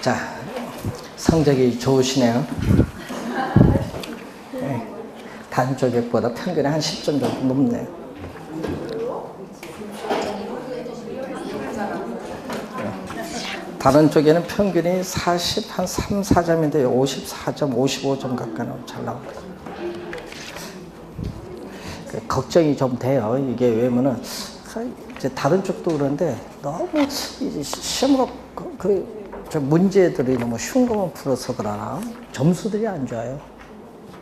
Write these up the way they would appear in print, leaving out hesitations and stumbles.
자, 성적이 좋으시네요. 네, 다른 쪽보다 평균에 한 10점 정도 높네요. 다른 쪽에는 평균이 40, 한 3, 4점인데 54점, 55점 가까이 잘 나오거든요. 걱정이 좀 돼요. 이게 왜냐면은 이제 다른 쪽도 그런데 너무 시험과 문제들이 너무 쉬운 것만 풀어서 그러나 점수들이 안 좋아요.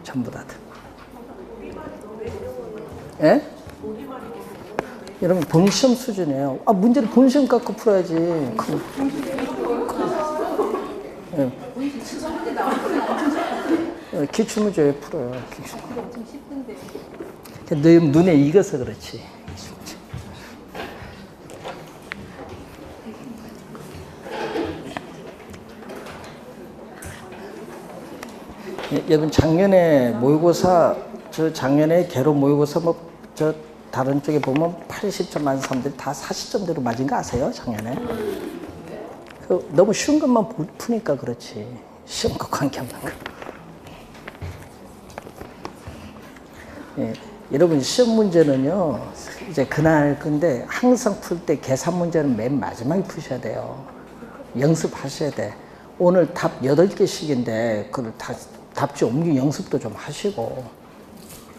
전부 다들. 예? 여러분 본시험 수준이에요. 아, 문제를 본시험 갖고 풀어야지. 기출문제 왜 풀어요? 너 눈에 익어서 그렇지. 여러분 작년에 모의고사, 작년에 개로 모의고사 다른 쪽에 보면 80점 맞은 사람들이 다 40점대로 맞은 거 아세요? 작년에. 너무 쉬운 것만 푸니까 그렇지. 시험과 관계없는 거. 예, 여러분 시험 문제는요, 이제 그날 건데 항상 풀 때 계산 문제는 맨 마지막에 푸셔야 돼요. 연습하셔야 돼. 오늘 답 8개씩인데 그걸 답지 옮기 연습도 좀 하시고,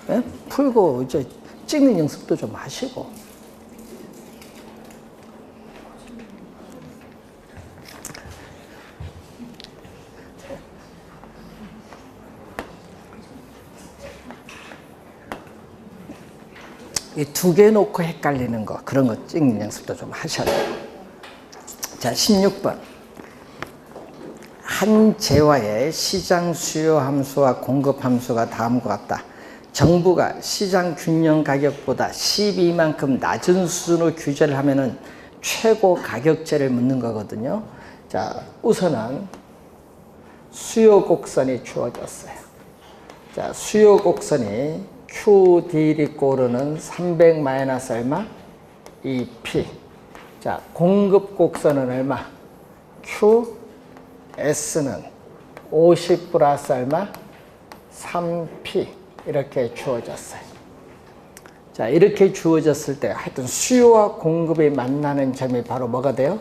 예? 풀고 이제 찍는 연습도 좀 하시고. 이 2개 놓고 헷갈리는 거, 그런 거 찍는 연습도 좀 하셔야 돼요. 자, 16번. 한 재화의 시장 수요 함수와 공급 함수가 다음과 같다. 정부가 시장 균형 가격보다 12만큼 낮은 수준으로 규제를 하면은 최고 가격제를 묻는 거거든요. 자, 우선은 수요 곡선이 주어졌어요. 자, 수요 곡선이 QD 이꼬르는 300 마이너스 얼마? 2P. 자, 공급 곡선은 얼마? QS는 50 플러스 얼마? 3P. 이렇게 주어졌어요. 자, 이렇게 주어졌을 때 하여튼 수요와 공급이 만나는 점이 바로 뭐가 돼요?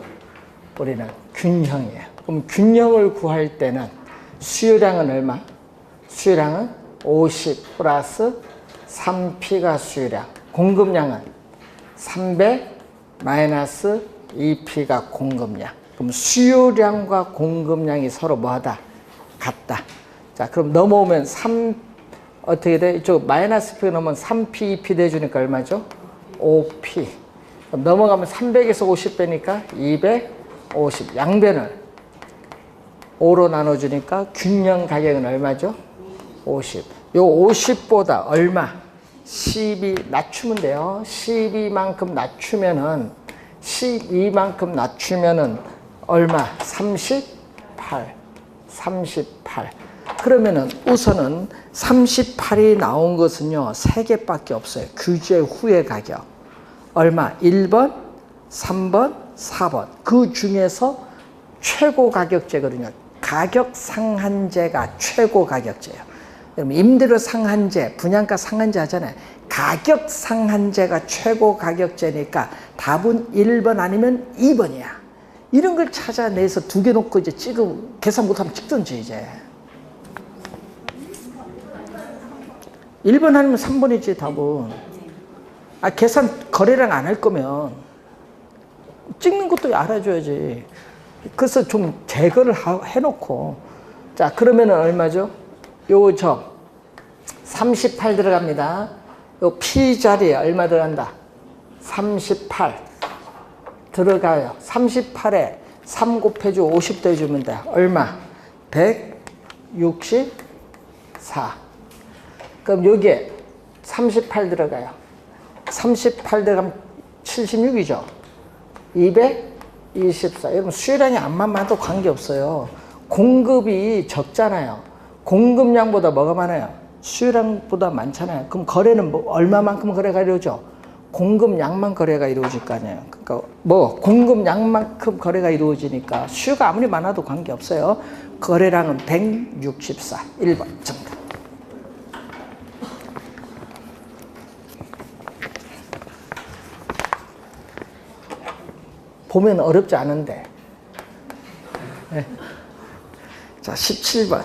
우리는 균형이에요. 그럼 균형을 구할 때는 수요량은 얼마? 수요량은 50 플러스 3P가 수요량. 공급량은 300 마이너스 2P가 공급량. 그럼 수요량과 공급량이 서로 뭐하다? 같다. 자, 그럼 넘어오면 어떻게 돼? 이쪽 마이너스 P가 넘으면 3P, 2P 돼주니까 얼마죠? 5P. 그럼 넘어가면 300에서 50 빼니까 250. 양변을 5로 나눠주니까 균형 가격은 얼마죠? 50. 요 50보다 얼마? 12 낮추면 돼요. 12만큼 낮추면은, 12만큼 낮추면은 얼마? 38. 38. 그러면은 우선은 38이 나온 것은요, 3개밖에 없어요. 규제 후의 가격. 얼마? 1번, 3번, 4번. 그 중에서 최고 가격제거든요. 가격 상한제가 최고 가격제예요. 여러분, 임대료 상한제, 분양가 상한제 하잖아요. 가격 상한제가 최고 가격제니까 답은 1번 아니면 2번이야. 이런 걸 찾아내서 2개 놓고 이제 계산 못하면 찍든지 이제. 1번 아니면 3번이지, 답은. 아, 계산 거래량 안 할 거면 찍는 것도 알아줘야지. 그래서 좀 제거를 해놓고. 자, 그러면은 얼마죠? 요 점 38 들어갑니다. 요 P 자리에 얼마 들어간다? 38 들어가요. 38에 3 곱해주고 50 더해주면 돼. 얼마? 164. 그럼 여기에 38 들어가요. 38 들어가면 76이죠. 224. 여러분 수요량이 안만 많아도 관계없어요. 공급이 적잖아요. 공급량보다 뭐가 많아요? 수요량보다 많잖아요. 그럼 거래는 얼마만큼 거래가 이루어져? 공급량만 거래가 이루어질 거 아니에요. 그러니까 뭐 공급량만큼 거래가 이루어지니까 수요가 아무리 많아도 관계없어요. 거래량은 164. 1번 정답. 보면 어렵지 않은데. 네. 자, 17번.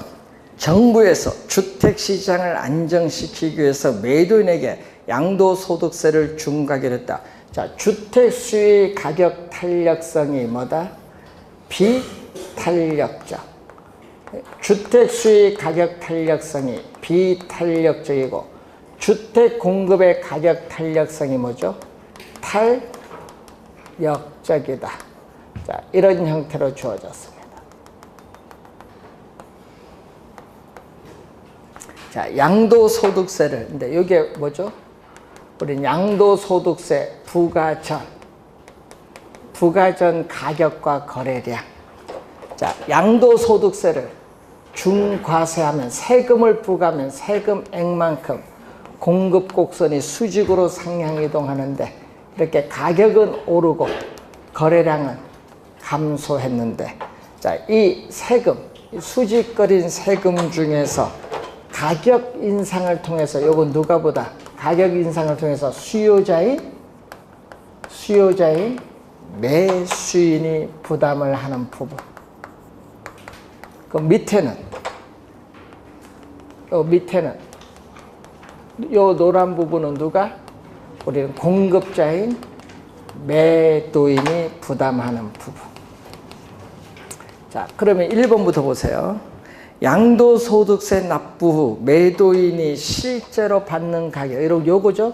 정부에서 주택시장을 안정시키기 위해서 매도인에게 양도소득세를 중과하기로 했다. 자, 주택수의 가격 탄력성이 뭐다? 비탄력적. 주택수의 가격 탄력성이 비탄력적이고 주택 공급의 가격 탄력성이 뭐죠? 탄력적이다. 자, 이런 형태로 주어졌습니다. 자, 양도소득세를, 근데 이게 뭐죠? 우리 양도소득세 부가전 가격과 거래량. 자, 양도소득세를 중과세하면 세금을 부과하면 세금액만큼 공급 곡선이 수직으로 상향이동하는데 이렇게 가격은 오르고 거래량은 감소했는데, 자, 이 세금, 수직거린 세금 중에서 가격 인상을 통해서, 요건 누가 보다? 가격 인상을 통해서 수요자인 매수인이 부담을 하는 부분. 그 밑에는 요 노란 부분은 누가? 우리는 공급자인 매도인이 부담하는 부분. 자, 그러면 1번부터 보세요. 양도소득세 납부 후 매도인이 실제로 받는 가격, 요거죠?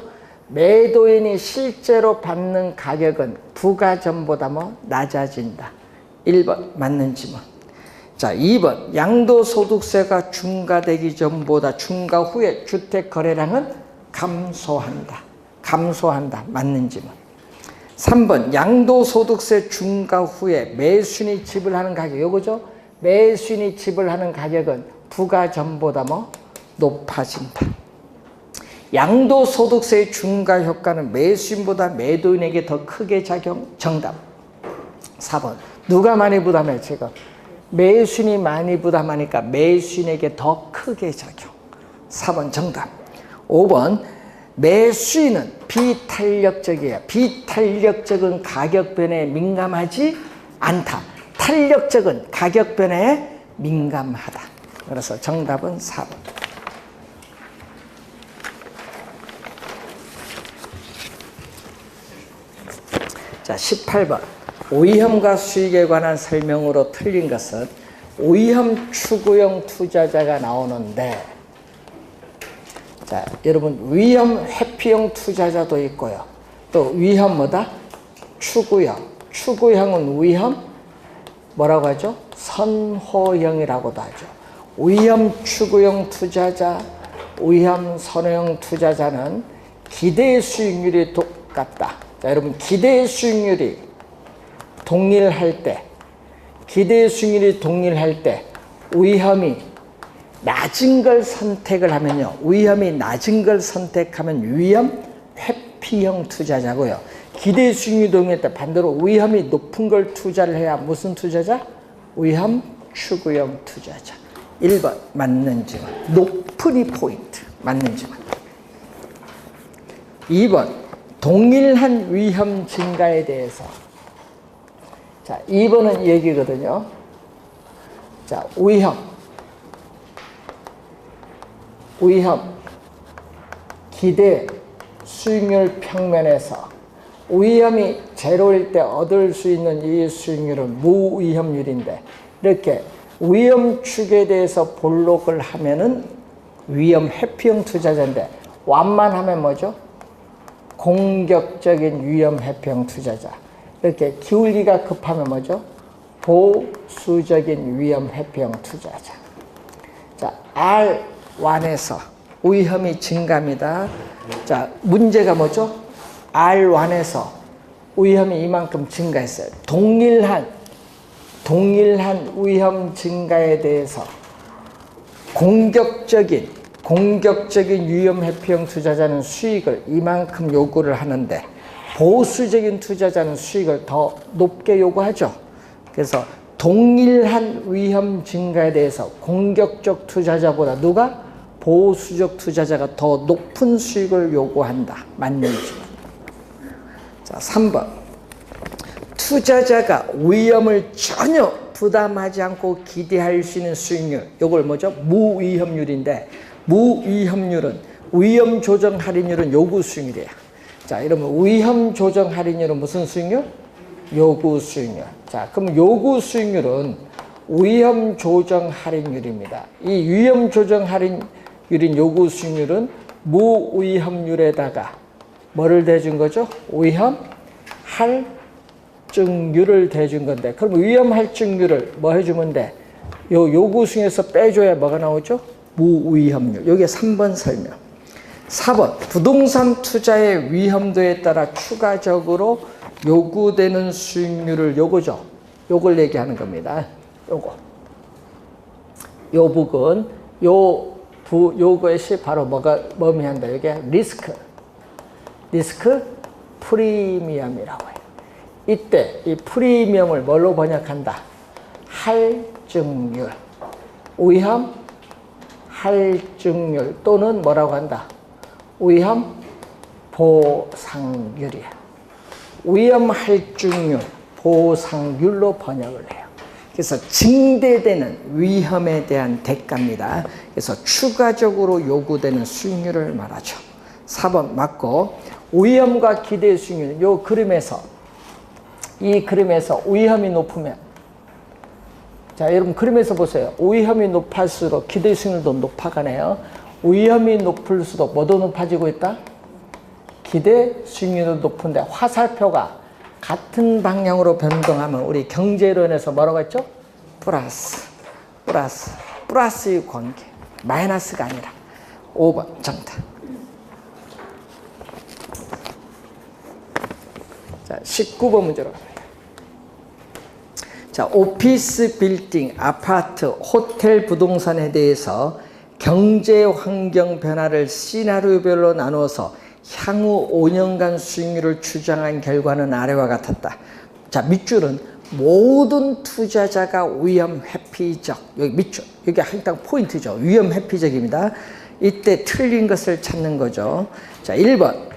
매도인이 실제로 받는 가격은 부가전보다 뭐 낮아진다. 1번 맞는 지문. 자, 2번 양도소득세가 중과되기 전보다 중과 후에 주택 거래량은 감소한다. 맞는 지문. 3번 양도소득세 중과 후에 매수인이 지불하는 가격, 요거죠? 매수인이 지불하는 가격은 부가전보다 뭐 높아진다. 양도소득세의 중과 효과는 매수인보다 매도인에게 더 크게 작용. 정답. 4번. 누가 많이 부담해? 지금 매수인이 많이 부담하니까 매수인에게 더 크게 작용. 4번 정답. 5번. 매수인은 비탄력적이에요. 비탄력적은 가격 변화에 민감하지 않다. 탄력적은 가격 변화에 민감하다. 그래서 정답은 4번. 자, 18번. 오이험과 수익에 관한 설명으로 틀린 것은 오이험 추구형 투자자가 나오는데, 자, 여러분 위험 회피형 투자자도 있고요. 또 위험 뭐다? 추구형. 추구형은 위험 뭐라고 하죠? 선호형이라고도 하죠. 위험 추구형 투자자, 위험 선호형 투자자는 기대 수익률이 똑같다. 자, 여러분 기대 수익률이 동일할 때 위험이 낮은 걸 선택을 하면요. 위험이 낮은 걸 선택하면 위험 회피형 투자자고요. 기대 수익률이 동일할 때 반대로 위험이 높은 걸 투자를 해야 무슨 투자자? 위험 추구형 투자자. 1번 맞는 지문. 높은 이 포인트 맞는 지문. 2번 동일한 위험 증가에 대해서. 자, 2번은 이 얘기거든요. 자, 위험 기대 수익률 평면에서 위험이 제로일 때 얻을 수 있는 이 수익률은 무위험률인데, 이렇게 위험 축에 대해서 볼록을 하면은 위험 회피형 투자자인데, 완만하면 뭐죠? 공격적인 위험 회피형 투자자. 이렇게 기울기가 급하면 뭐죠? 보수적인 위험 회피형 투자자. 자, R1에서 위험이 증가합니다. 자, 문제가 뭐죠? R1에서 위험이 이만큼 증가했어요. 동일한 위험 증가에 대해서 공격적인 공격적인 위험 회피형 투자자는 수익을 이만큼 요구를 하는데 보수적인 투자자는 수익을 더 높게 요구하죠. 그래서 동일한 위험 증가에 대해서 공격적 투자자보다 누가? 보수적 투자자가 더 높은 수익을 요구한다. 맞는 지. 자, 3번. 투자자가 위험을 전혀 부담하지 않고 기대할 수 있는 수익률. 이걸 뭐죠? 무위험률인데 무위험률은 위험 조정 할인율은 요구 수익률이에요. 자, 이러면 위험 조정 할인율은 무슨 수익률? 요구 수익률. 자, 그럼 요구 수익률은 위험 조정 할인율입니다. 이 위험 조정 할인율인 요구 수익률은 무위험률에다가 뭐를 대준 거죠? 위험 할증률을 대준 건데, 그럼 위험 할증률을 뭐 해주면 돼? 요 요구 수익에서 빼줘야 뭐가 나오죠? 무위험률. 요게 3번 설명. 4번. 부동산 투자의 위험도에 따라 추가적으로 요구되는 수익률을 요거죠. 요걸 얘기하는 겁니다. 요거. 요 부분, 요것이 바로 뭐가 의미한다. 이게 리스크 프리미엄이라고 해요. 이때 이 프리미엄을 뭘로 번역한다? 할증률. 위험 할증률 또는 뭐라고 한다? 위험 보상률이야. 위험 할증률, 보상률로 번역을 해요. 그래서 증대되는 위험에 대한 대가입니다. 그래서 추가적으로 요구되는 수익률을 말하죠. 4번 맞고, 위험과 기대 수익률. 요 그림에서, 이 그림에서 위험이 높으면, 자, 여러분 그림에서 보세요. 위험이 높을수록 기대 수익률도 높아가네요. 위험이 높을수록 뭐도 높아지고 있다? 기대 수익률도 높은데 화살표가 같은 방향으로 변동하면 우리 경제론에서 뭐라고 했죠? 플러스의 관계. 마이너스가 아니라. 5번 정답. 자, 19번 문제로 갑니다. 자, 오피스 빌딩, 아파트, 호텔 부동산에 대해서 경제 환경 변화를 시나리오별로 나누어서 향후 5년간 수익률을 추정한 결과는 아래와 같았다. 자, 밑줄은 모든 투자자가 위험 회피적. 여기 밑줄. 여기 항상 포인트죠. 위험 회피적입니다. 이때 틀린 것을 찾는 거죠. 자, 1번.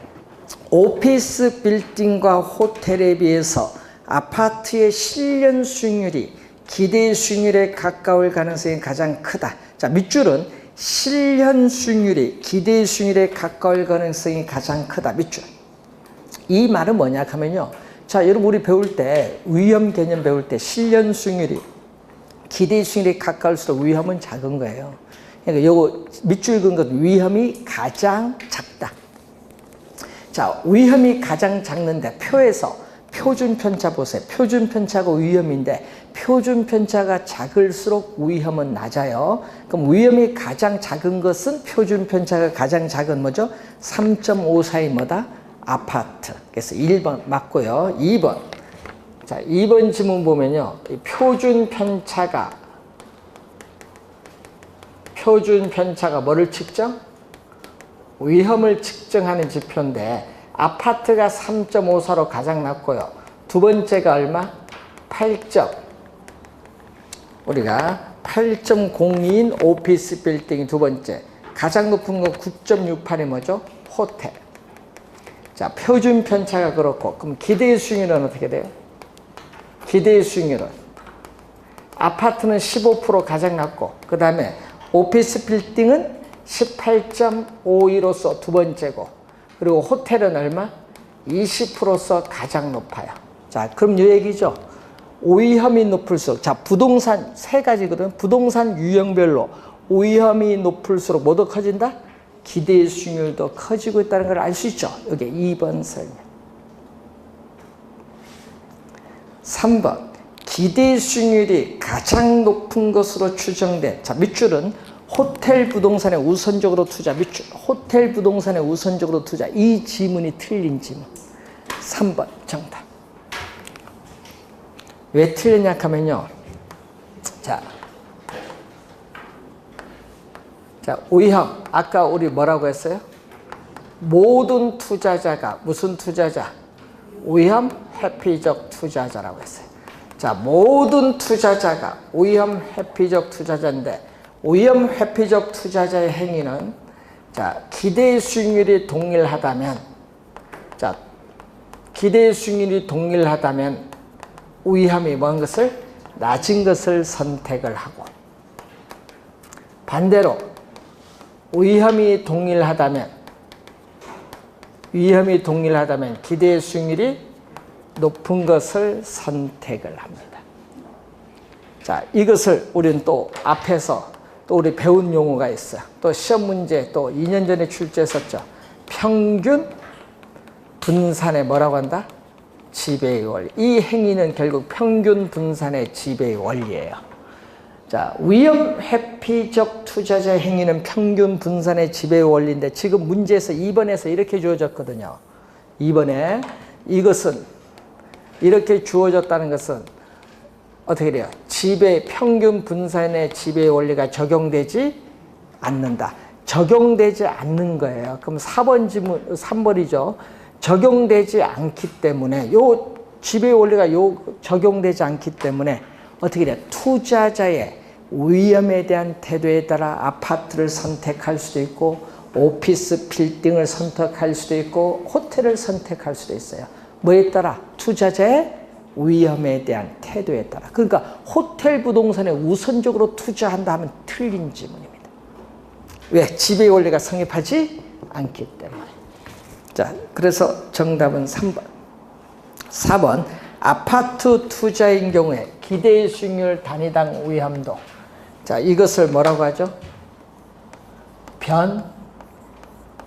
오피스 빌딩과 호텔에 비해서 아파트의 실현 수익률이 기대 수익률에 가까울 가능성이 가장 크다. 자, 밑줄은 실현 수익률이 기대 수익률에 가까울 가능성이 가장 크다. 밑줄. 이 말은 뭐냐 하면요. 자, 여러분 우리 배울 때 위험 개념 배울 때 실현 수익률이 기대 수익률에 가까울수록 위험은 작은 거예요. 그러니까 요거 밑줄 그은 것 위험이 가장 작다. 자, 위험이 가장 작는데 표에서 표준 편차 보세요. 표준 편차가 위험인데 표준 편차가 작을수록 위험은 낮아요. 그럼 위험이 가장 작은 것은 표준 편차가 가장 작은 뭐죠? 3.54이 뭐다? 아파트. 그래서 1번 맞고요. 2번. 자, 2번 지문 보면요. 이 표준 편차가 뭐를 측정? 위험을 측정하는 지표인데 아파트가 3.54로 가장 낮고요. 두 번째가 얼마? 8점. 우리가 8.02인 오피스 빌딩이 두 번째. 가장 높은 거 9.68이 뭐죠? 호텔. 자, 표준 편차가 그렇고, 그럼 기대 수익률은 어떻게 돼요? 기대 수익률은 아파트는 15% 가장 낮고, 그 다음에 오피스 빌딩은 18.52로서 두 번째고, 그리고 호텔은 얼마? 20%서 가장 높아요. 자, 그럼 이 얘기죠. 위험이 높을수록, 자, 부동산 세 가지거든. 부동산 유형별로 위험이 높을수록 뭐도 커진다? 기대 수익률도 커지고 있다는 걸 알 수 있죠. 여기 2번 설명. 3번. 기대 수익률이 가장 높은 것으로 추정된, 자, 밑줄은 호텔 부동산에 우선적으로 투자. 밑줄. 호텔 부동산에 우선적으로 투자. 이 지문이 틀린 지문. 3번 정답. 왜 틀렸냐 하면요. 자, 자, 위험. 아까 우리 뭐라고 했어요? 모든 투자자가 무슨 투자자? 위험 회피적 투자자라고 했어요. 자, 모든 투자자가 위험 회피적 투자자인데 위험 회피적 투자자의 행위는 자, 기대 수익률이 동일하다면 자, 기대 수익률이 동일하다면 위험이 먼 것을 낮은 것을 선택을 하고 반대로 위험이 동일하다면 기대 수익률이 높은 것을 선택을 합니다. 자, 이것을 우리는 또 앞에서 또 우리 배운 용어가 있어요. 또 시험 문제 또 2년 전에 출제했었죠. 평균 분산의 뭐라고 한다? 지배의 원리. 이 행위는 결국 평균 분산의 지배의 원리예요. 자, 위험 회피적 투자자의 행위는 평균 분산의 지배의 원리인데 지금 문제에서 2번에서 이렇게 주어졌거든요. 2번에 이것은 이렇게 주어졌다는 것은 어떻게 돼요? 평균 분산의 지배의 원리가 적용되지 않는다. 적용되지 않는 거예요. 그럼 4번 지문, 3번이죠. 적용되지 않기 때문에 요 지배의 원리가 적용되지 않기 때문에 어떻게 돼요? 투자자의 위험에 대한 태도에 따라 아파트를 선택할 수도 있고 오피스 빌딩을 선택할 수도 있고 호텔을 선택할 수도 있어요. 뭐에 따라? 투자자의 위험에 대한 태도에 따라. 그러니까 호텔 부동산에 우선적으로 투자한다 하면 틀린 지문입니다. 왜? 지배의 원리가 성립하지 않기 때문에. 자, 그래서 정답은 3번. 4번. 아파트 투자인 경우에 기대 수익률 단위당 위험도. 자, 이것을 뭐라고 하죠?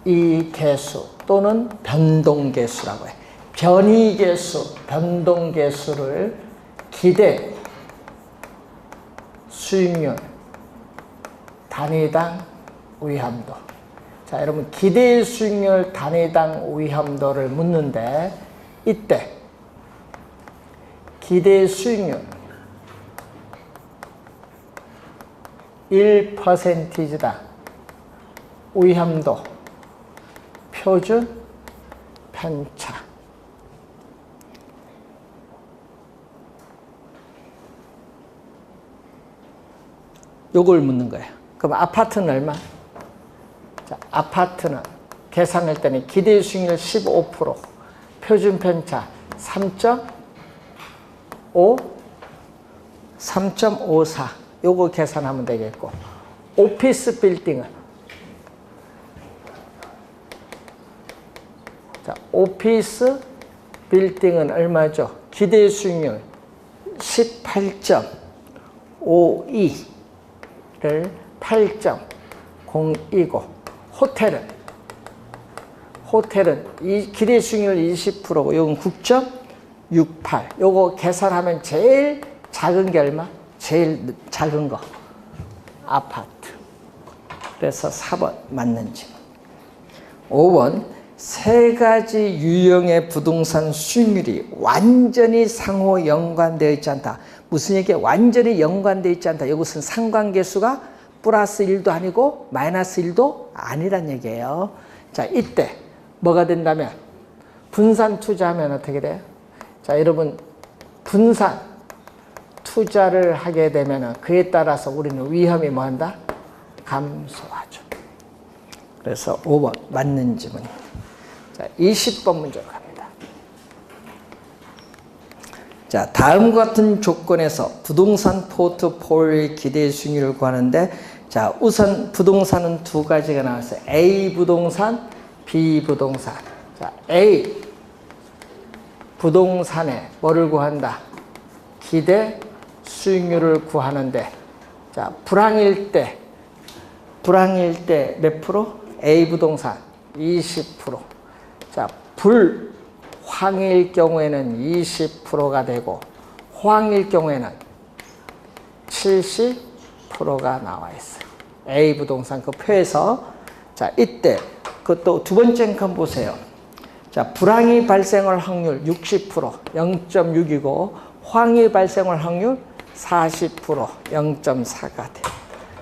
변이계수 또는 변동계수라고 해요. 변이계수, 변동계수를 기대 수익률 단위당 위험도. 자, 여러분 기대 수익률 단위당 위험도를 묻는데 이때 기대 수익률 1%다. 위험도 표준 편차. 요걸 묻는 거예요. 그럼 아파트는 얼마? 자, 아파트는 계산할 때는 기대 수익률 15%, 표준 편차 3.54 요거 계산하면 되겠고 오피스 빌딩은 자, 오피스 빌딩은 얼마죠? 기대 수익률 18.52를 8.0이고 호텔은 이 기대 수익률 20%고 요건 9.68. 요거 계산하면 제일 작은 게 얼마? 제일 작은 거 아파트. 그래서 4번 맞는 질문. 5번 세 가지 유형의 부동산 수익률이 완전히 상호 연관되어 있지 않다. 무슨 얘기야? 완전히 연관되어 있지 않다. 이것은 상관계수가 플러스 1도 아니고 마이너스 1도 아니란 얘기예요. 자, 이때 뭐가 된다면 분산 투자하면 어떻게 돼요? 자, 여러분 분산 투자를 하게 되면 그에 따라서 우리는 위험이 뭐한다? 감소하죠. 그래서 5번 맞는 질문입니다. 자, 20번 문제로 갑니다. 자, 다음과 같은 조건에서 부동산 포트폴리오의 기대 수익률을 구하는데 자, 우선 부동산은 두 가지가 나왔어요. A 부동산, B 부동산. 자, A 부동산에 뭐를 구한다? 기대 수익률을 구하는데 자, 불황일 때 몇 프로? A 부동산 20%. 자, 불황일 경우에는 20%가 되고 호황일 경우에는 70%가 나와 있어요. A 부동산 그 표에서 자, 이때 그것도 두 번째 칸 보세요. 자, 불황이 발생할 확률 60%, 0.6이고 호황이 발생할 확률 40%, 0.4가 돼요.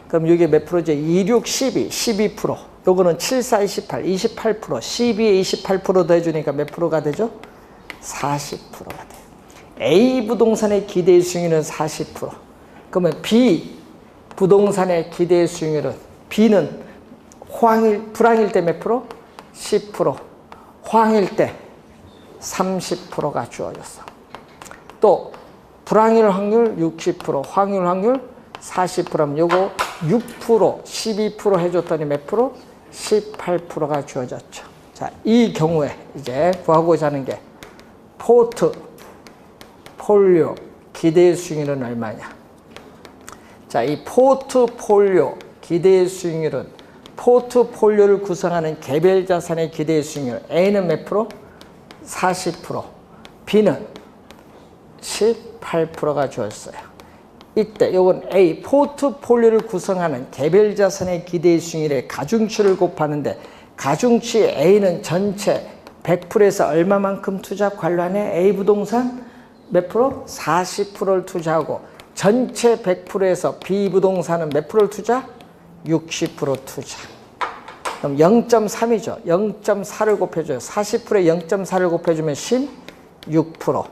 그럼 이게 몇 프로죠? 26, 12, 12%. 요거는 7, 4, 28, 28%. 12에 28% 더해주니까 몇 프로가 되죠? 40%가 돼요. A 부동산의 기대 수익률은 40%. 그러면 B 부동산의 기대 수익률은, B는 불황일 때 몇 프로? 10%. 호황일 때 30%가 주어졌어. 또 불황일 확률 60%, 호황일 확률 40%면 요거 6%, 12% 해줬더니 몇 프로? 18%가 주어졌죠. 자, 이 경우에 이제 구하고자 하는 게 포트폴리오 기대 수익률은 얼마냐? 자, 이 포트폴리오 기대 수익률은 포트폴리오를 구성하는 개별 자산의 기대 수익률, A는 몇 프로? 40%, B는 18%가 주었어요. 이때 요건 A, 포트폴리오를 구성하는 개별 자산의 기대 수익률의 가중치를 곱하는데, 가중치 A는 전체 100%에서 얼마만큼 투자 관련해? A 부동산 몇 프로? 40%를 투자하고, 전체 100%에서 B 부동산은 몇 프로를 투자? 60% 투자. 그럼 0.3이죠. 0.4를 곱해줘요. 40%에 0.4를 곱해주면 16%.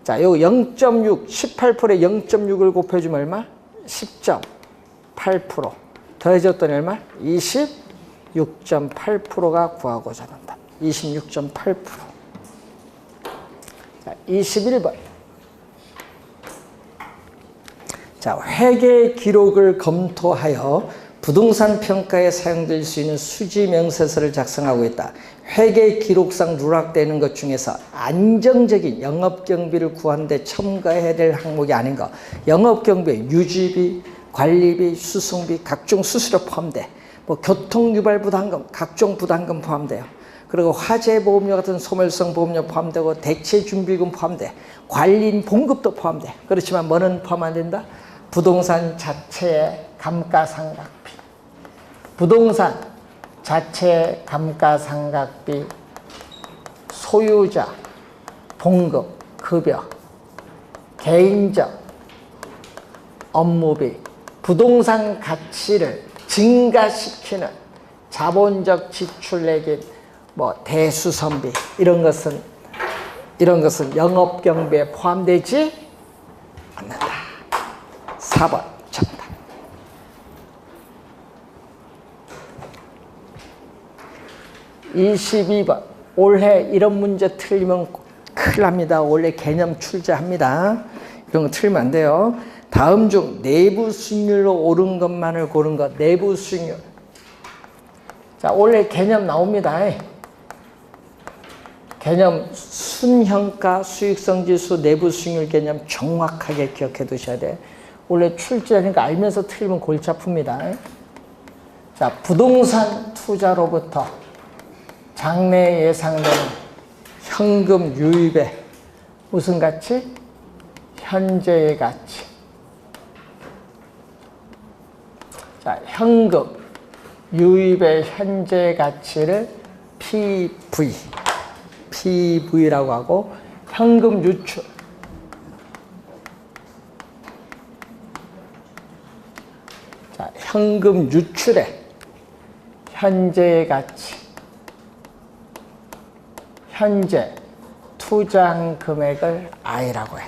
자, 요 0.6, 18%에 0.6을 곱해주면 얼마? 10.8%. 더해줬더니 얼마? 26.8%가 구하고자 한다. 26.8%. 자, 21번. 자, 회계 기록을 검토하여 부동산 평가에 사용될 수 있는 수지 명세서를 작성하고 있다. 회계 기록상 누락되는 것 중에서 안정적인 영업 경비를 구하는데 첨가해야 될 항목이 아닌 것. 영업 경비, 유지비, 관리비, 수송비, 각종 수수료 포함돼. 뭐 교통 유발 부담금, 각종 부담금 포함돼요. 그리고 화재 보험료 같은 소멸성 보험료 포함되고 대체 준비금 포함돼. 관리인 봉급도 포함돼. 그렇지만 뭐는 포함 안 된다? 부동산 자체의 감가상각비, 부동산 자체의 감가상각비, 소유자, 봉급, 급여, 개인적 업무비, 부동산 가치를 증가시키는 자본적 지출 내지 뭐 대수선비, 이런 것은 영업경비에 포함되지 않는다. 4번 정답. 22번. 올해 이런 문제 틀리면 큰일 납니다. 원래 개념 출제합니다. 이런 거 틀리면 안 돼요. 다음 중 내부 수익률로 오른 것만을 고른 것. 내부 수익률. 자, 원래 개념 나옵니다. 개념 순형가, 수익성 지수, 내부 수익률 개념 정확하게 기억해 두셔야 돼. 원래 출제하니까 알면서 틀리면 골치 아픕니다. 자, 부동산 투자로부터 장래에 예상되는 현금 유입의 무슨 가치? 현재의 가치. 자, 현금 유입의 현재 가치를 PV라고 하고, 현금 유출, 자, 현금 유출의 현재의 가치, 현재 투자한 금액을 I라고 해.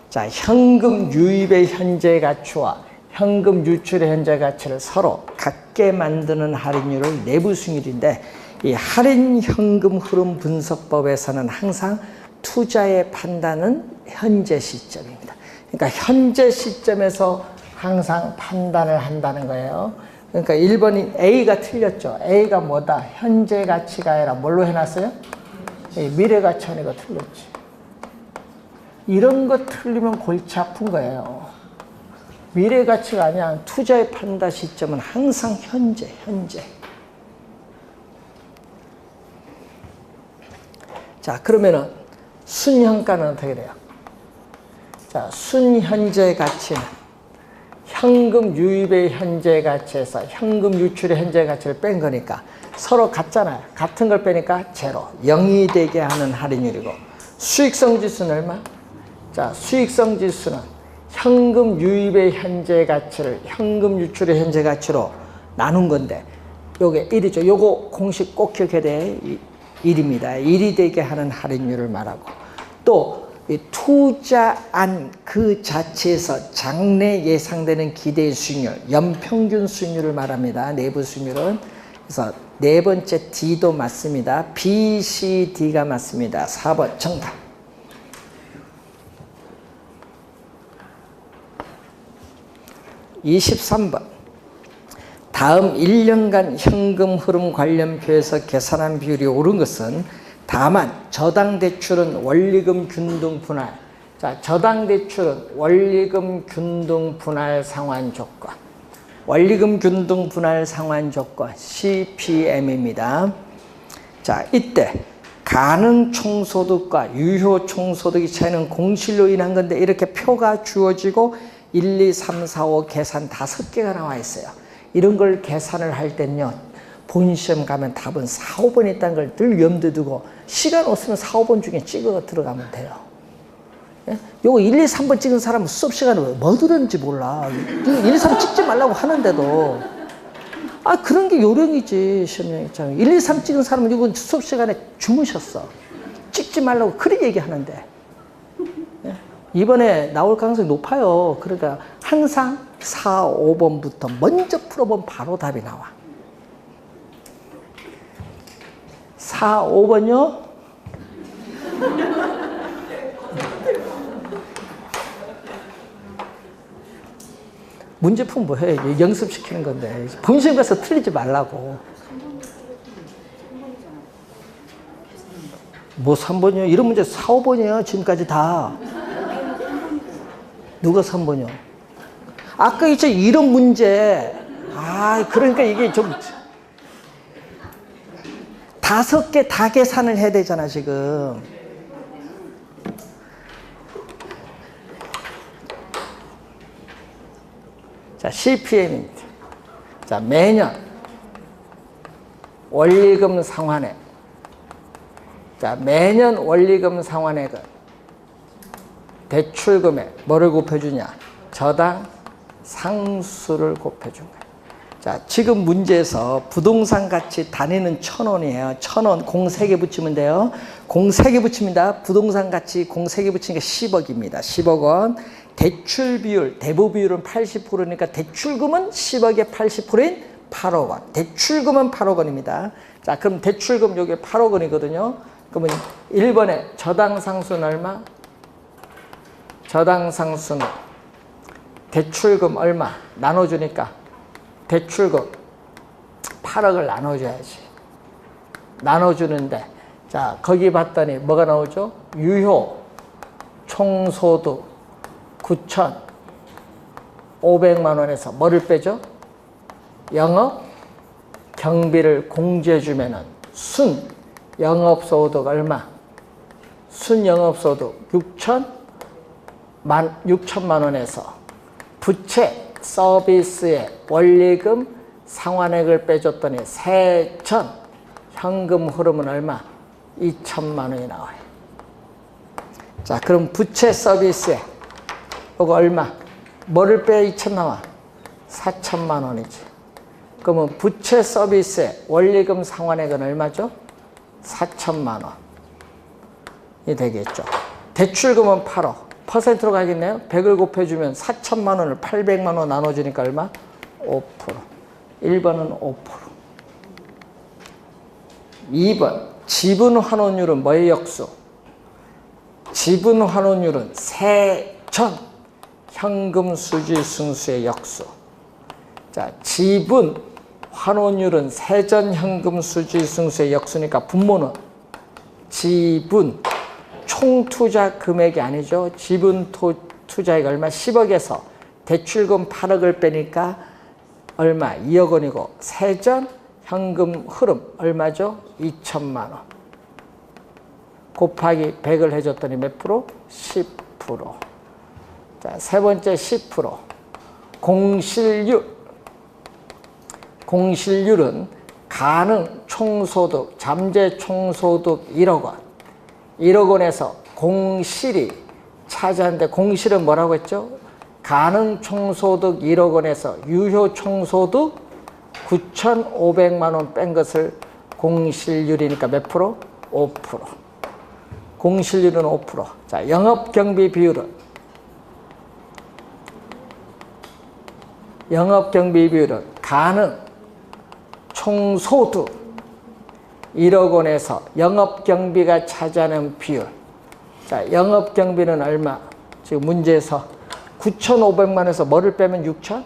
자, 현금 유입의 현재 가치와 현금 유출의 현재 가치를 서로 같게 만드는 할인율을 내부 수익률인데, 이 할인 현금 흐름 분석법에서는 항상 투자의 판단은 현재 시점입니다. 그러니까 현재 시점에서 항상 판단을 한다는 거예요. 그러니까 1번이 A가 틀렸죠. A가 뭐다? 현재 가치가 아니라 뭘로 해놨어요? 미래 가치 하니까 틀렸지. 이런 거 틀리면 골치 아픈 거예요. 미래 가치가 아니야. 투자의 판단 시점은 항상 현재. 자, 그러면은 순현가는 어떻게 돼요? 자, 순현재 가치는 현금 유입의 현재 가치에서 현금 유출의 현재 가치를 뺀 거니까 서로 같잖아요. 같은 걸 빼니까 제로, 0이 되게 하는 할인율이고, 수익성 지수는 얼마? 자, 수익성 지수는 현금 유입의 현재 가치를 현금 유출의 현재 가치로 나눈 건데 요게 1이죠. 요거 공식 꼭 기억해야 돼. 1입니다. 1이 되게 하는 할인율을 말하고 또 투자한 그 자체에서 장래 예상되는 기대 수익률, 연평균 수익률을 말합니다. 내부 수익률은. 그래서 네 번째 D도 맞습니다. B, C, D가 맞습니다. 4번 정답. 23번. 다음 1년간 현금 흐름 관련표에서 계산한 비율이 옳은 것은 다만 저당 대출은 원리금 균등 분할. 자, 저당 대출은 원리금 균등 분할 상환 조건. 원리금 균등 분할 상환 조건 CPM입니다. 자, 이때 가능 총소득과 유효 총소득의 차이는 공실로 인한 건데 이렇게 표가 주어지고 1, 2, 3, 4, 5 계산 5개가 나와 있어요. 이런 걸 계산을 할 때는요. 본 시험 가면 답은 4, 5번 있다는 걸 늘 염두에 두고 시간 없으면 4, 5번 중에 찍어 들어가면 돼요. 예? 요거 1, 2, 3번 찍은 사람은 수업 시간에 뭐 들었는지 몰라. 1, 2, 3 찍지 말라고 하는데도 아 그런 게 요령이지 시험장 입장에. 1, 2, 3 찍은 사람은 이건 수업 시간에 주무셨어. 찍지 말라고 그렇게 얘기하는데 예? 이번에 나올 가능성이 높아요. 그러니까 항상 4, 5번부터 먼저 풀어보면 바로 답이 나와. 4, 5번요? 문제 풀면 뭐해? 연습시키는 건데. 본시험 가서 틀리지 말라고. 뭐 3번이요? 이런 문제 4, 5번이에요. 지금까지 다. 누가 3번이요? 아까 있죠? 이런 문제. 아, 그러니까 이게 좀 5개 다 계산을 해야 되잖아, 지금. 자, CPM입니다. 자, 매년 원리금 상환액. 자, 매년 원리금 상환액은 대출금액, 뭐를 곱해주냐? 저당 상수를 곱해준 거예요. 자, 지금 문제에서 부동산 가치 단위는 1,000원이에요. 1,000원, 공 3개 붙이면 돼요. 공 3개 붙입니다. 부동산 가치 공 3개 붙이니까 10억입니다. 10억 원. 대출 비율, 대부 비율은 80%니까 대출금은 10억에 80%인 8억 원. 대출금은 8억 원입니다. 자, 그럼 대출금 여기 8억 원이거든요. 그러면 1번에 저당 상수는 얼마? 저당 상수는 대출금 얼마? 나눠주니까 대출금 8억을 나눠줘야지. 나눠주는데 자, 거기 봤더니 뭐가 나오죠? 유효 총소득 9,500만 원에서 뭐를 빼죠? 영업 경비를 공제해주면은 순 영업소득 얼마? 순 영업소득 6천만 원에서 부채 서비스의 원리금 상환액을 빼줬더니 세전 현금 흐름은 얼마? 2천만 원이 나와요. 자, 그럼 부채 서비스에 이거 얼마? 뭐를 빼야 2천 나와? 4천만 원이지. 그러면 부채 서비스에 원리금 상환액은 얼마죠? 4천만 원이 되겠죠. 대출금은 8억. 퍼센트로 가겠네요. 100을 곱해주면 4천만 원을 800만 원 나눠주니까 얼마? 5%. 1번은 5%. 2번. 지분 환원율은 뭐의 역수? 지분 환원율은 세전 현금 수지 승수의 역수. 자, 지분 환원율은 세전 현금 수지 승수의 역수니까 분모는 지분 총 투자 금액이 아니죠. 지분 투자액 얼마? 10억에서 대출금 8억을 빼니까 얼마? 2억 원이고 세전 현금 흐름 얼마죠? 2천만 원. 곱하기 100을 해줬더니 몇 프로? 10%. 자, 세 번째 10%. 공실률. 공실률은 가능 총소득, 잠재 총소득 1억 원. 1억 원에서 공실이 차지하는데 공실은 뭐라고 했죠? 가능 총소득 1억 원에서 유효 총소득 9,500만 원 뺀 것을 공실률이니까 몇 프로? 5%. 공실률은 5%. 자, 영업경비 비율은? 영업경비 비율은 가능 총소득 1억 원에서 영업경비가 차지하는 비율. 자, 영업경비는 얼마? 지금 문제에서 9,500만 원에서 뭐를 빼면 6천?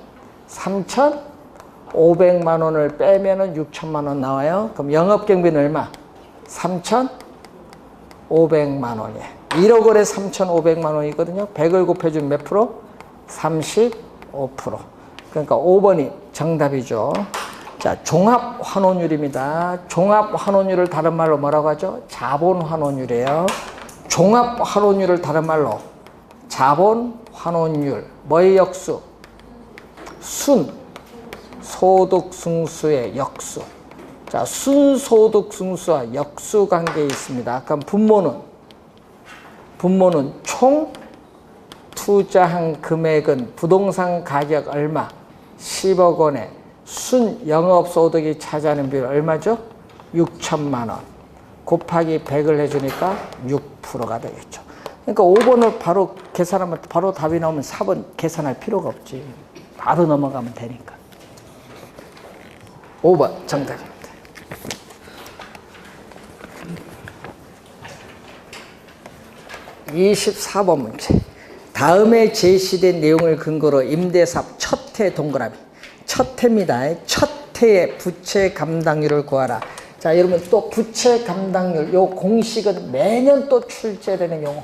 3,500만 원을 빼면은 6천만 원 나와요. 그럼 영업경비는 얼마? 3,500만 원이에요. 1억 원에 3,500만 원이거든요. 100을 곱해주면 몇 프로? 35%. 그러니까 5번이 정답이죠. 자, 종합환원율입니다. 종합환원율을 다른 말로 뭐라고 하죠? 자본환원율이에요. 종합환원율을 다른 말로 자본환원율. 뭐의 역수? 순소득승수의 역수. 자, 순소득승수와 역수 관계에 있습니다. 그럼 분모는 총 투자한 금액은 부동산 가격 얼마? 10억 원에 순영업소득이 차지하는 비율 얼마죠? 6천만 원. 곱하기 100을 해주니까 6%가 되겠죠. 그러니까 5번을 바로 계산하면 바로 답이 나오면 4번 계산할 필요가 없지. 바로 넘어가면 되니까. 5번 정답입니다. 24번 문제. 다음에 제시된 내용을 근거로 임대사업 첫 해 동그라미. 첫 해입니다. 첫 해의 부채 감당률을 구하라. 자, 여러분 또 부채 감당률 요 공식은 매년 또 출제되는 용어.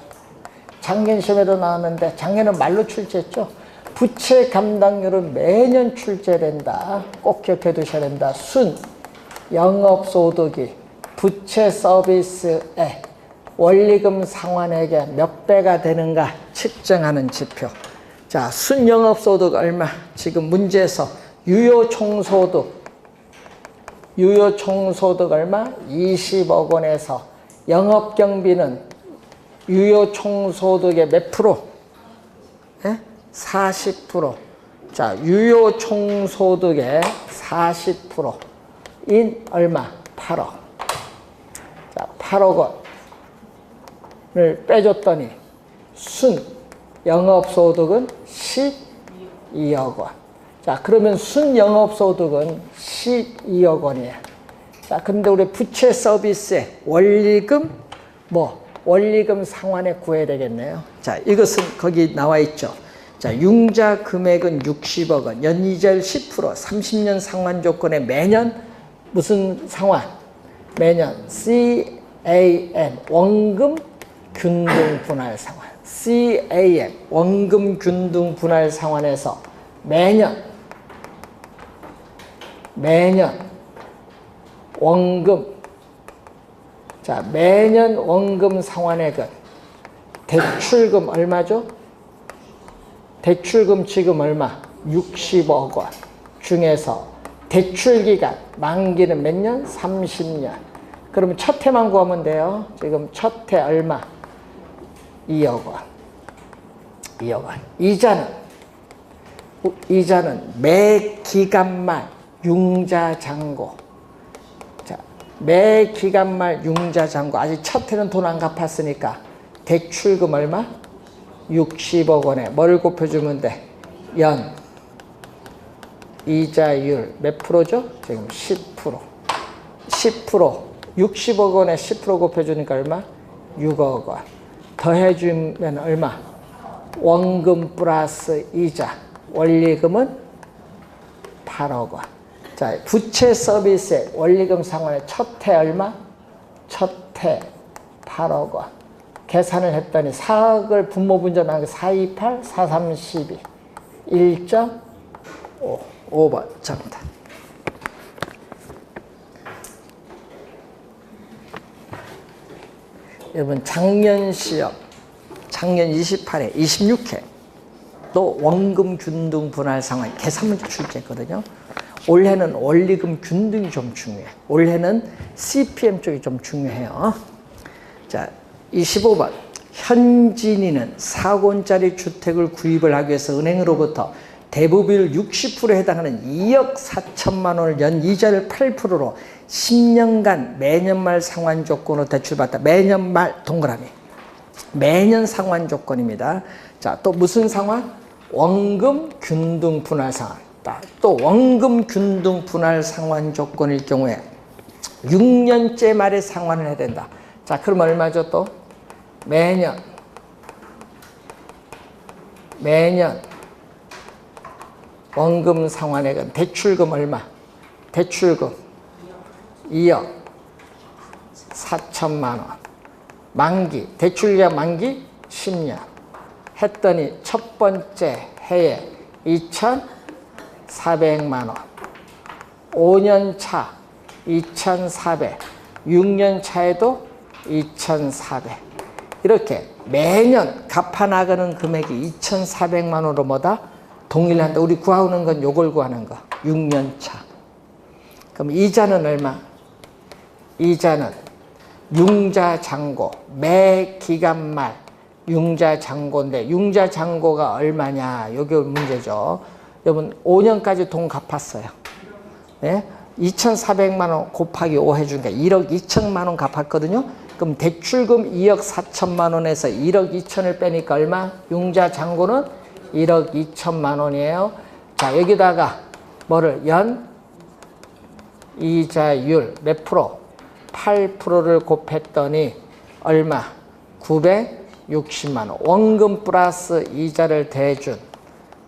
작년 시험에도 나왔는데 작년은 말로 출제했죠. 부채 감당률은 매년 출제된다. 꼭 기억해 두셔야 된다. 순 영업소득이 부채 서비스에 원리금 상환액의 몇 배가 되는가 측정하는 지표. 자, 순영업소득 얼마? 지금 문제에서 유효총소득 얼마? 20억 원에서 영업경비는 유효총소득의 몇 프로? 예? 40%. 자, 유효총소득의 40%인 얼마? 8억. 자, 8억 원을 빼줬더니 순 영업소득은 12억 원. 자, 그러면 순 영업소득은 12억 원이에요. 자, 근데 우리 부채 서비스에 원리금 원리금 상환액 구해야 되겠네요. 자, 이것은 거기 나와 있죠. 자, 융자 금액은 60억 원, 연이절 10%, 30년 상환 조건에 매년 무슨 상환? 매년 CAM 원금 균등 분할 상환. CAM 원금 균등 분할 상환에서 매년 원금. 자, 매년 원금 상환액은 대출금 얼마죠? 대출금 지금 얼마? 60억 원 중에서 대출기간 만기는 몇 년? 30년. 그러면 첫 해만 구하면 돼요. 지금 첫 해 얼마? 2억 원. 2억 원. 이자는 매 기간 말 융자 잔고. 자, 매 기간 말 융자 잔고. 아직 첫 해는 돈 안 갚았으니까 대출금 얼마? 60억 원에 뭘 곱해주면 돼? 연. 이자율 몇 프로죠? 지금 10%. 10%. 60억 원에 10% 곱해주니까 얼마? 6억 원. 더해주면 얼마? 원금 플러스 이자. 원리금은 8억 원. 자, 부채 서비스의 원리금 상환의 첫 해 얼마? 첫 해 8억 원. 계산을 했더니 4억을 분모 분전 한 게 428, 4312. 1.5. 5번 정답. 여러분 작년 시험, 작년 28회, 26회 또 원금 균등 분할 상환 계산 문제 출제했거든요. 올해는 원리금 균등이 좀 중요해. 올해는 CPM 쪽이 좀 중요해요. 자, 25번. 현진이는 4권짜리 주택을 구입을 하기 위해서 은행으로부터 대부비율 60%에 해당하는 2억 4천만 원을 연 이자를 8%로 10년간 매년 말 상환 조건으로 대출받다. 매년 말 동그라미. 매년 상환 조건입니다. 자, 또 무슨 상환? 원금 균등 분할 상환. 또 원금 균등 분할 상환 조건일 경우에 6년째 말에 상환을 해야 된다. 자, 그럼 얼마죠 또? 매년 원금 상환액은 대출금 얼마? 대출금 2억 4천만 원. 만기, 대출기간 만기 10년. 했더니 첫 번째 해에 2,400만 원. 5년 차 2,400. 6년 차에도 2,400. 이렇게 매년 갚아나가는 금액이 2,400만 원으로 뭐다? 동일한다. 우리 구하는 건 요걸 구하는 거. 6년 차. 그럼 이자는 얼마? 이자는 융자잔고 매 기간 말 융자잔고인데 융자잔고가 얼마냐? 요게 문제죠. 여러분 5년까지 돈 갚았어요. 네? 2,400만 원 곱하기 5 해주니까 1억 2천만 원 갚았거든요. 그럼 대출금 2억 4천만 원에서 1억 2천을 빼니까 얼마? 융자잔고는 1억 2천만 원이에요. 자, 여기다가 뭐를 연 이자율 몇 프로? 8%를 곱했더니 얼마? 960만 원. 원금 플러스 이자를 대준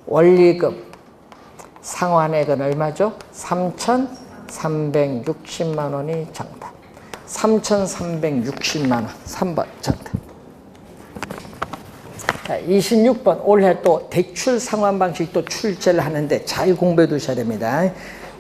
원리금 상환액은 얼마죠? 3,360만 원이 정답. 3,360만 원. 3번 정답. 자, 26번 올해 또 대출 상환 방식도 출제를 하는데 잘 공부해 두셔야 됩니다.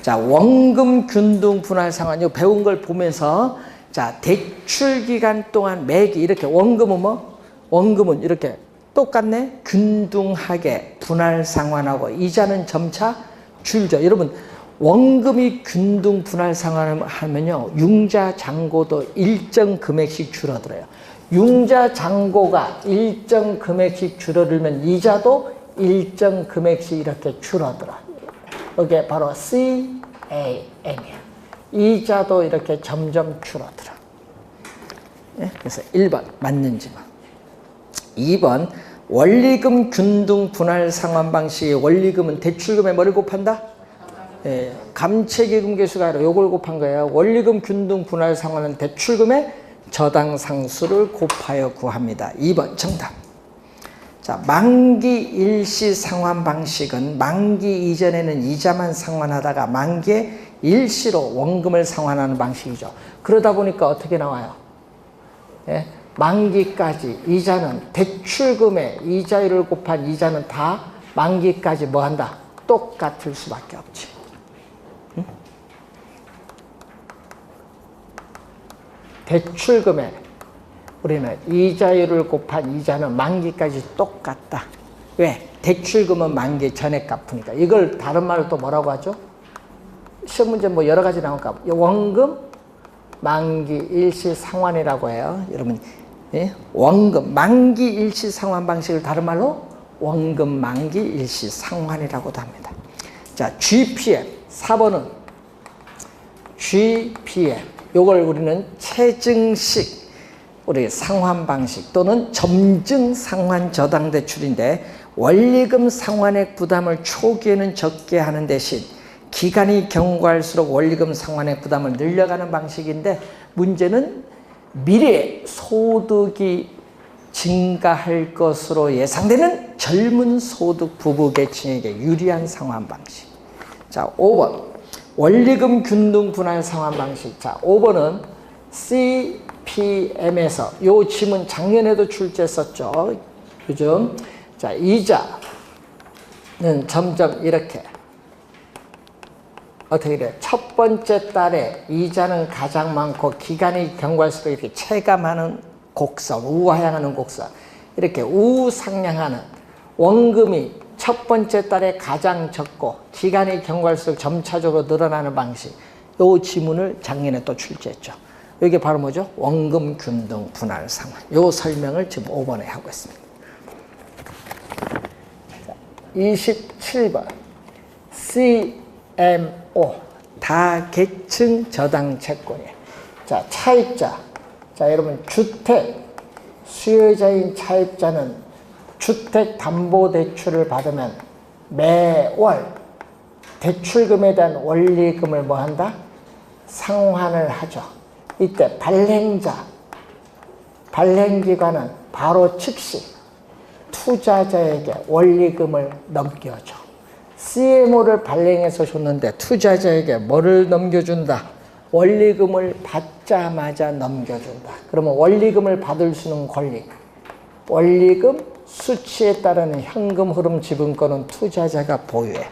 자, 원금 균등 분할 상환 이거 배운 걸 보면서 자, 대출 기간 동안 매기 이렇게 원금은 뭐? 원금은 이렇게 똑같네. 균등하게 분할 상환하고 이자는 점차 줄죠. 여러분 원금이 균등 분할 상환을 하면요. 융자 잔고도 일정 금액씩 줄어들어요. 융자 잔고가 일정 금액씩 줄어들면 이자도 일정 금액씩 이렇게 줄어들어. 이게 바로 CAN이야. 이자도 이렇게 점점 줄어들어. 네? 그래서 1번 맞는지만. 2번 원리금 균등 분할 상환 방식의 원리금은 대출금에 뭐를 곱한다? 예, 감채기금 계수가 아니라 요걸 곱한 거예요. 원리금 균등 분할 상환은 대출금의 저당 상수를 곱하여 구합니다. 2번 정답. 자, 만기 일시 상환 방식은 만기 이전에는 이자만 상환하다가 만기에 일시로 원금을 상환하는 방식이죠. 그러다 보니까 어떻게 나와요? 예? 만기까지 이자는 대출금의 이자율을 곱한 이자는 다 만기까지 뭐 한다? 똑같을 수밖에 없지. 응? 대출금에 우리는 이자율을 곱한 이자는 만기까지 똑같다. 왜? 대출금은 만기 전에 갚으니까. 이걸 다른 말로 또 뭐라고 하죠? 시험 문제 뭐 여러 가지 나올까? 원금 만기 일시 상환이라고 해요. 여러분, 예? 원금 만기 일시 상환 방식을 다른 말로 원금 만기 일시 상환이라고도 합니다. 자, GPM 4번은 GPM. 요걸 우리는 체증식 우리 상환 방식 또는 점증 상환 저당 대출인데 원리금 상환액 부담을 초기에는 적게 하는 대신 기간이 경과할수록 원리금 상환액 부담을 늘려가는 방식인데 문제는 미래에 소득이 증가할 것으로 예상되는 젊은 소득 부부 계층에게 유리한 상환 방식. 자, 5번 원리금 균등 분할 상환 방식. 자, 5번은 CPM에서 요 지문 작년에도 출제했었죠. 요즘. 자, 이자는 점점 이렇게 어떻게 돼? 첫 번째 달에 이자는 가장 많고 기간이 경과할수록 이렇게 체감하는 곡선, 우하향하는 곡선, 이렇게 우상향하는 원금이 첫 번째 달에 가장 적고 기간이 경과할수록 점차적으로 늘어나는 방식. 이 지문을 작년에 또 출제했죠. 이게 바로 뭐죠? 원금 균등 분할 상환. 요 설명을 지금 5번에 하고 있습니다. 27번 CMO 다계층 저당 채권이에요. 자, 차입자. 자, 여러분 주택 수요자인 차입자는 주택담보대출을 받으면 매월 대출금에 대한 원리금을 뭐 한다? 상환을 하죠. 이때 발행자, 발행기관은 바로 즉시 투자자에게 원리금을 넘겨줘. CMO를 발행해서 줬는데 투자자에게 뭐를 넘겨준다? 원리금을 받자마자 넘겨준다. 그러면 원리금을 받을 수 있는 권리, 원리금 수치에 따른 현금 흐름 지분권은 투자자가 보유해.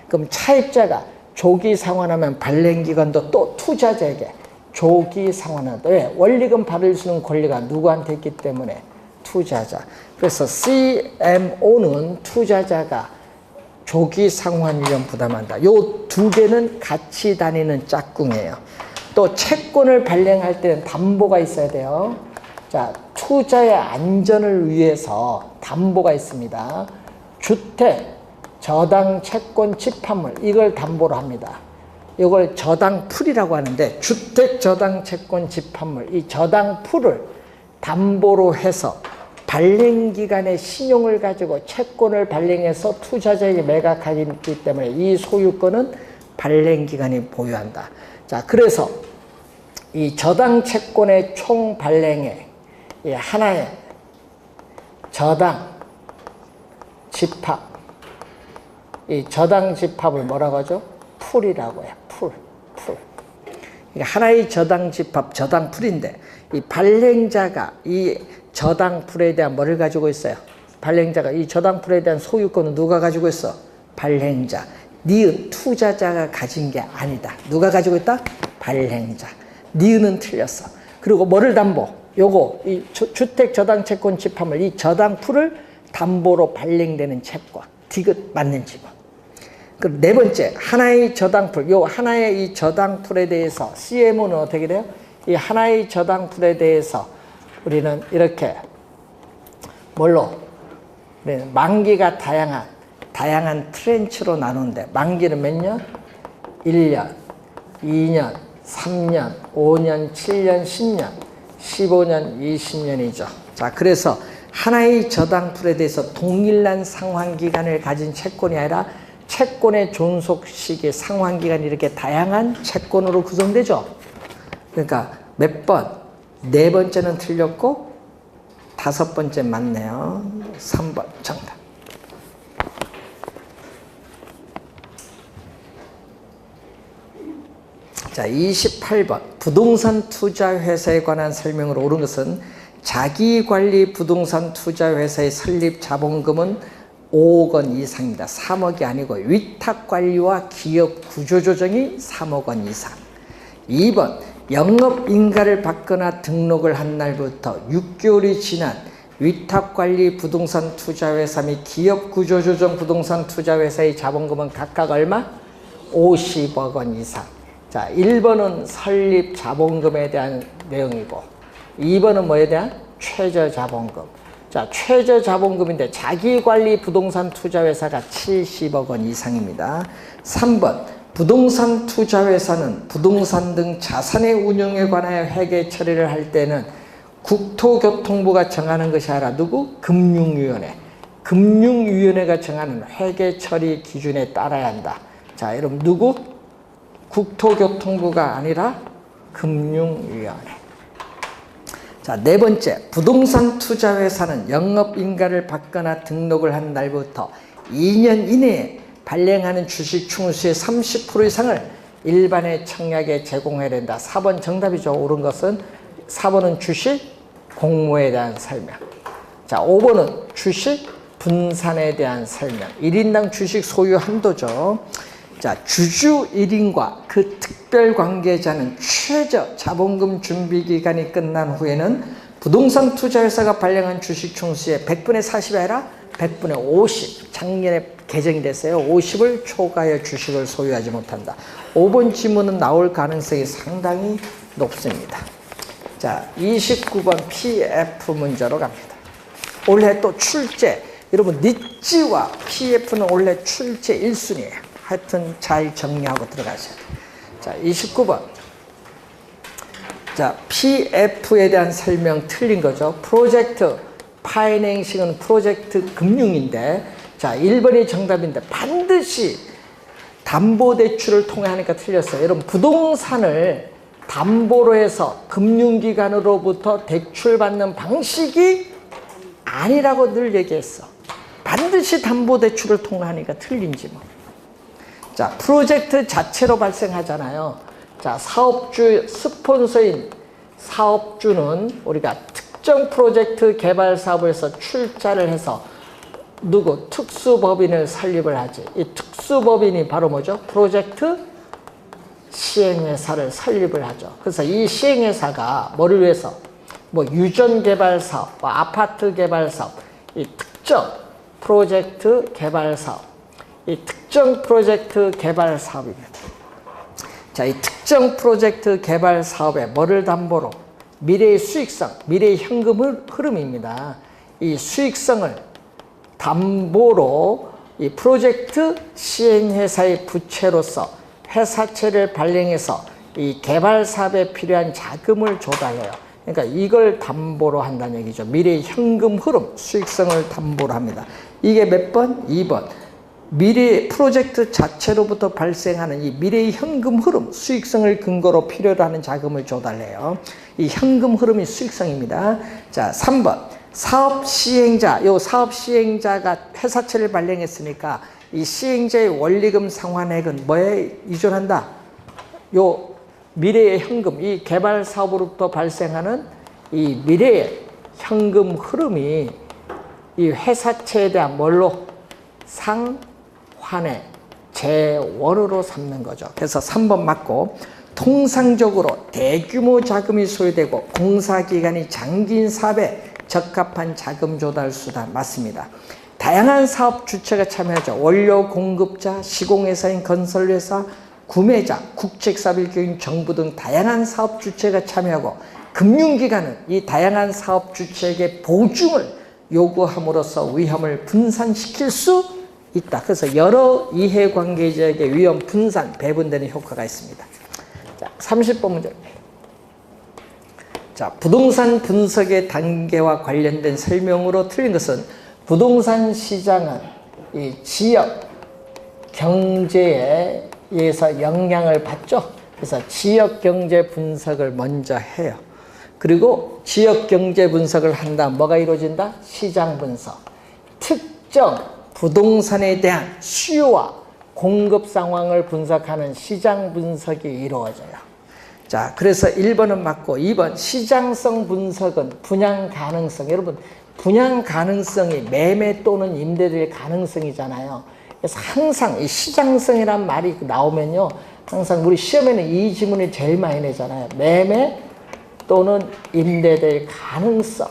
그럼 차입자가 조기 상환하면 발행기관도 또 투자자에게 조기 상환한다. 왜? 원리금 받을 수 있는 권리가 누구한테 있기 때문에 투자자. 그래서 CMO는 투자자가 조기 상환 위험 부담한다. 요 두 개는 같이 다니는 짝꿍이에요. 또 채권을 발행할 때는 담보가 있어야 돼요. 자, 투자의 안전을 위해서 담보가 있습니다. 주택, 저당 채권 집합물, 이걸 담보로 합니다. 이걸 저당풀이라고 하는데 주택 저당 채권 집합물, 이 저당풀을 담보로 해서 발행기관의 신용을 가지고 채권을 발행해서 투자자에게 매각하기 때문에 이 소유권은 발행기관이 보유한다. 자, 그래서 이 저당 채권의 총 발행에 이 하나의 저당 집합, 이 저당 집합을 뭐라고 하죠? 풀이라고 해요. 풀. 하나의 저당 집합, 저당 풀인데 이 발행자가 이 저당 풀에 대한 뭐를 가지고 있어요? 발행자가 이 저당 풀에 대한 소유권은 누가 가지고 있어? 발행자. 니은 투자자가 가진 게 아니다. 누가 가지고 있다? 발행자. 니은은 틀렸어. 그리고 뭐를 담보? 요거 이 주택 저당 채권 집합물, 이 저당 풀을 담보로 발행되는 채권. 디귿 맞는 지분. 그리고 네 번째, 하나의 저당풀. 요 하나의 이 저당풀에 대해서 CMO는 어떻게 돼요? 이 하나의 저당풀에 대해서 우리는 이렇게 뭘로? 우리는 만기가 다양한 트렌치로 나누는데 만기는 몇 년? 1년, 2년, 3년, 5년, 7년, 10년, 15년, 20년이죠. 자, 그래서 하나의 저당풀에 대해서 동일한 상환기간을 가진 채권이 아니라 채권의 존속 시기, 상환기간이 이렇게 다양한 채권으로 구성되죠. 그러니까 몇 번? 네 번째는 틀렸고 다섯 번째 맞네요. 3번 정답. 자, 28번 부동산 투자회사에 관한 설명으로 옳은 것은 자기관리 부동산 투자회사의 설립 자본금은 5억 원 이상입니다. 3억이 아니고 위탁관리와 기업 구조조정이 3억 원 이상. 2번 영업인가를 받거나 등록을 한 날부터 6개월이 지난 위탁관리 부동산 투자회사 및 기업 구조조정 부동산 투자회사의 자본금은 각각 얼마? 50억 원 이상. 자, 1번은 설립 자본금에 대한 내용이고 2번은 뭐에 대한? 최저 자본금. 자, 최저 자본금인데 자기관리 부동산 투자회사가 70억 원 이상입니다. 3번 부동산 투자회사는 부동산 등 자산의 운용에 관하여 회계 처리를 할 때는 국토교통부가 정하는 것이 아니라 누구? 금융위원회. 금융위원회가 정하는 회계 처리 기준에 따라야 한다. 자, 여러분 누구? 국토교통부가 아니라 금융위원회. 자, 네 번째, 부동산 투자회사는 영업인가를 받거나 등록을 한 날부터 2년 이내에 발행하는 주식 충수의 30% 이상을 일반의 청약에 제공해야 된다. 4번 정답이죠. 옳은 것은 4번은 주식 공모에 대한 설명. 자, 5번은 주식 분산에 대한 설명. 1인당 주식 소유 한도죠. 자, 주주 1인과 그 특별 관계자는 최저 자본금 준비 기간이 끝난 후에는 부동산 투자회사가 발행한 주식 총수의 100분의 40이 아니라 100분의 50, 작년에 개정이 됐어요. 50을 초과하여 주식을 소유하지 못한다. 5번 지문은 나올 가능성이 상당히 높습니다. 자, 29번 PF 문제로 갑니다. 올해 또 출제. 여러분, 니찌와 PF는 올해 출제 1순위예요. 하여튼 잘 정리하고 들어가셔야 돼요. 자, 29번. 자, PF에 대한 설명 틀린 거죠. 프로젝트 파이낸싱은 프로젝트 금융인데, 자, 1번이 정답인데 반드시 담보대출을 통해 하니까 틀렸어요. 여러분, 부동산을 담보로 해서 금융기관으로부터 대출받는 방식이 아니라고 늘 얘기했어. 반드시 담보대출을 통해 하니까 틀린지 뭐. 자, 프로젝트 자체로 발생하잖아요. 자, 사업주, 스폰서인 사업주는 우리가 특정 프로젝트 개발 사업에서 출자를 해서 누구 특수법인을 설립을 하지. 이 특수법인이 바로 뭐죠? 프로젝트 시행회사를 설립을 하죠. 그래서 이 시행회사가 뭐를 위해서 뭐 유전 개발 사업, 뭐 아파트 개발 사업, 이 특정 프로젝트 개발 사업, 이 특정 프로젝트 개발 사업입니다. 자, 이 특정 프로젝트 개발 사업에 뭐를 담보로? 미래의 수익성, 미래의 현금 흐름입니다. 이 수익성을 담보로 이 프로젝트 시행회사의 부채로서 회사채를 발행해서 이 개발 사업에 필요한 자금을 조달해요. 그러니까 이걸 담보로 한다는 얘기죠. 미래의 현금 흐름, 수익성을 담보로 합니다. 이게 몇 번? 2번. 미래 프로젝트 자체로부터 발생하는 이 미래의 현금 흐름, 수익성을 근거로 필요로 하는 자금을 조달해요. 이 현금 흐름이 수익성입니다. 자, 3번. 사업 시행자, 요 사업 시행자가 회사채를 발행했으니까 이 시행자의 원리금 상환액은 뭐에 의존한다? 요 미래의 현금, 이 개발 사업으로부터 발생하는 이 미래의 현금 흐름이 이 회사채에 대한 뭘로? 상환의 재원으로 삼는 거죠. 그래서 3번 맞고, 통상적으로 대규모 자금이 소요되고 공사기간이 장기인 사업에 적합한 자금 조달 수단 맞습니다. 다양한 사업 주체가 참여하죠. 원료 공급자, 시공회사인 건설회사, 구매자, 국책사업일교인 정부 등 다양한 사업 주체가 참여하고, 금융기관은 이 다양한 사업 주체에게 보증을 요구함으로써 위험을 분산시킬 수 있다. 그래서 여러 이해관계자에게 위험 분산, 배분되는 효과가 있습니다. 자, 30번 문제. 자, 부동산 분석의 단계와 관련된 설명으로 틀린 것은, 부동산 시장은 이 지역 경제에 의해서 영향을 받죠. 그래서 지역 경제 분석을 먼저 해요. 그리고 지역 경제 분석을 한 다음 뭐가 이루어진다? 시장 분석. 특정 부동산에 대한 수요와 공급 상황을 분석하는 시장 분석이 이루어져요. 자, 그래서 1번은 맞고, 2번 시장성 분석은 분양 가능성. 여러분, 분양 가능성이 매매 또는 임대될 가능성이잖아요. 그래서 항상 이 시장성이란 말이 나오면요, 항상 우리 시험에는 이 지문이 제일 많이 내잖아요. 매매 또는 임대될 가능성.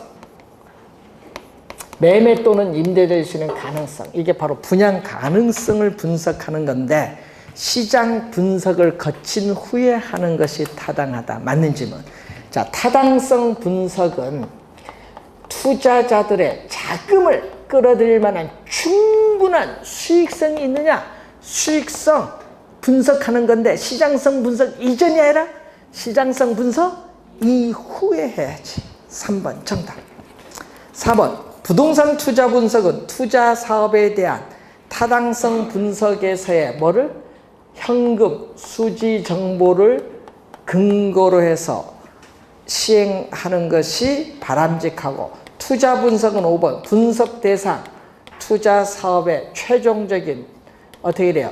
매매 또는 임대될 수 있는 가능성. 이게 바로 분양 가능성을 분석하는 건데, 시장 분석을 거친 후에 하는 것이 타당하다. 맞는 질문. 자, 타당성 분석은 투자자들의 자금을 끌어들일 만한 충분한 수익성이 있느냐, 수익성 분석하는 건데, 시장성 분석 이전이 아니라 시장성 분석 이후에 해야지. 3번 정답. 4번 부동산 투자 분석은 투자 사업에 대한 타당성 분석에서의 뭐를? 현금 수지 정보를 근거로 해서 시행하는 것이 바람직하고, 투자 분석은 5번 분석 대상 투자 사업의 최종적인 어떻게 돼요?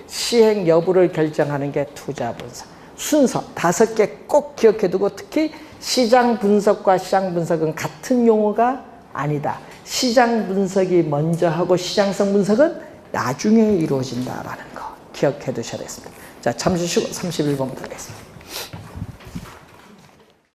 시행 여부를 결정하는 게 투자 분석. 순서 5개 꼭 기억해 두고, 특히 시장 분석과 시장 분석은 같은 용어가 아니다. 시장 분석이 먼저 하고 시장성 분석은 나중에 이루어진다라는 거 기억해 두셔야 되겠습니다. 자, 잠시 쉬고 31번부터 하겠습니다.